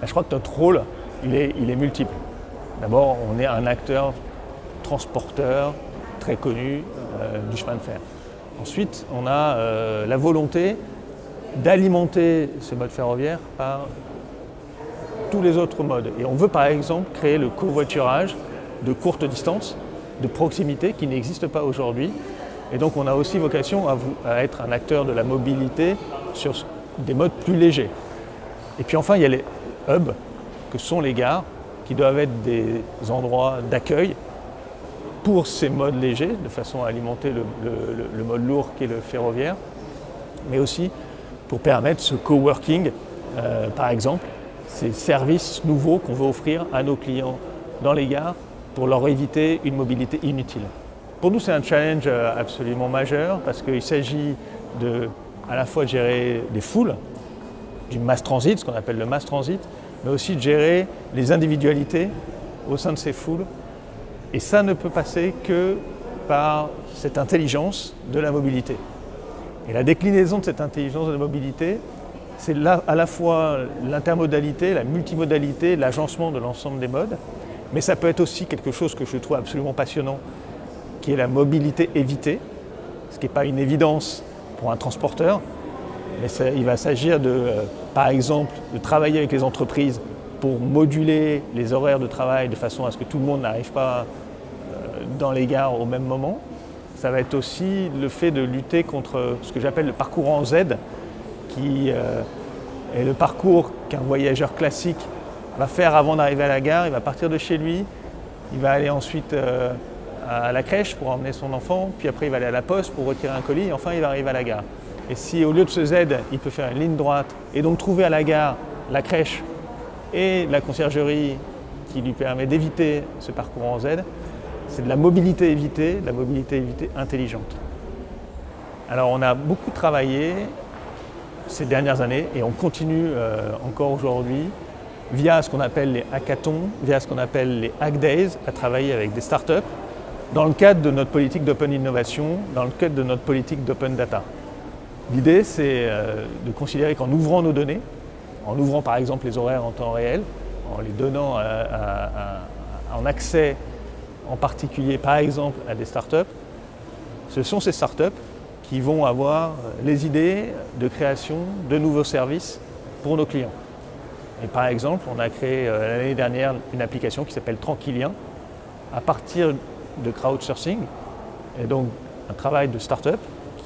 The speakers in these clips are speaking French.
Je crois que notre rôle, il est multiple. D'abord, on est un acteur transporteur très connu du chemin de fer. Ensuite, on a la volonté d'alimenter ce mode ferroviaire par tous les autres modes. Et on veut par exemple créer le covoiturage de courte distance, de proximité, qui n'existe pas aujourd'hui. Et donc on a aussi vocation à être un acteur de la mobilité sur des modes plus légers. Et puis enfin, il y a les hubs, que sont les gares, qui doivent être des endroits d'accueil pour ces modes légers, de façon à alimenter le mode lourd qui est le ferroviaire, mais aussi pour permettre ce coworking, par exemple, ces services nouveaux qu'on veut offrir à nos clients dans les gares pour leur éviter une mobilité inutile. Pour nous, c'est un challenge absolument majeur parce qu'il s'agit à la fois de gérer des foules, du mass transit, ce qu'on appelle le mass transit, mais aussi de gérer les individualités au sein de ces foules. Et ça ne peut passer que par cette intelligence de la mobilité. Et la déclinaison de cette intelligence de la mobilité, c'est à la fois l'intermodalité, la multimodalité, l'agencement de l'ensemble des modes, mais ça peut être aussi quelque chose que je trouve absolument passionnant, qui est la mobilité évitée, ce qui n'est pas une évidence pour un transporteur, mais il va s'agir par exemple, de travailler avec les entreprises pour moduler les horaires de travail de façon à ce que tout le monde n'arrive pas dans les gares au même moment. Ça va être aussi le fait de lutter contre ce que j'appelle le parcours en Z, qui est le parcours qu'un voyageur classique va faire avant d'arriver à la gare. Il va partir de chez lui, il va aller ensuite à la crèche pour emmener son enfant, puis après il va aller à la poste pour retirer un colis, et enfin il va arriver à la gare. Et si au lieu de ce Z, il peut faire une ligne droite et donc trouver à la gare la crèche et la conciergerie qui lui permet d'éviter ce parcours en Z, c'est de la mobilité évitée intelligente. Alors on a beaucoup travaillé ces dernières années et on continue encore aujourd'hui via ce qu'on appelle les hackathons, via ce qu'on appelle les hack days, à travailler avec des startups dans le cadre de notre politique d'open innovation, dans le cadre de notre politique d'open data. L'idée, c'est de considérer qu'en ouvrant nos données, en ouvrant par exemple les horaires en temps réel, en les donnant en accès en particulier par exemple à des startups, ce sont ces startups qui vont avoir les idées de création de nouveaux services pour nos clients. Et par exemple, on a créé l'année dernière une application qui s'appelle Tranquillien à partir de crowdsourcing, et donc un travail de start-up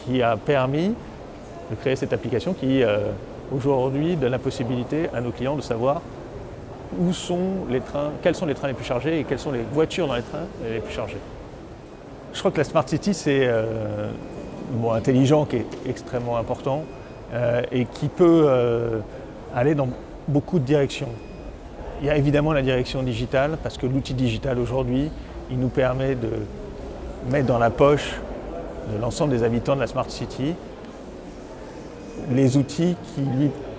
qui a permis de créer cette application qui aujourd'hui donne la possibilité à nos clients de savoir où sont les trains, quels sont les trains les plus chargés et quelles sont les voitures dans les trains les plus chargées. Je crois que la Smart City, c'est le mot intelligent qui est extrêmement important et qui peut aller dans beaucoup de directions. Il y a évidemment la direction digitale, parce que l'outil digital aujourd'hui, il nous permet de mettre dans la poche de l'ensemble des habitants de la Smart City les outils qui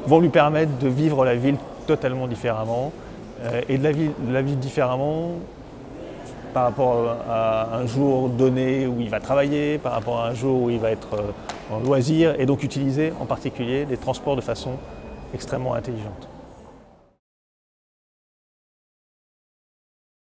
vont lui permettre de vivre la ville totalement différemment et de la vivre différemment par rapport à un jour donné où il va travailler, par rapport à un jour où il va être en loisir, et donc utiliser en particulier les transports de façon extrêmement intelligente.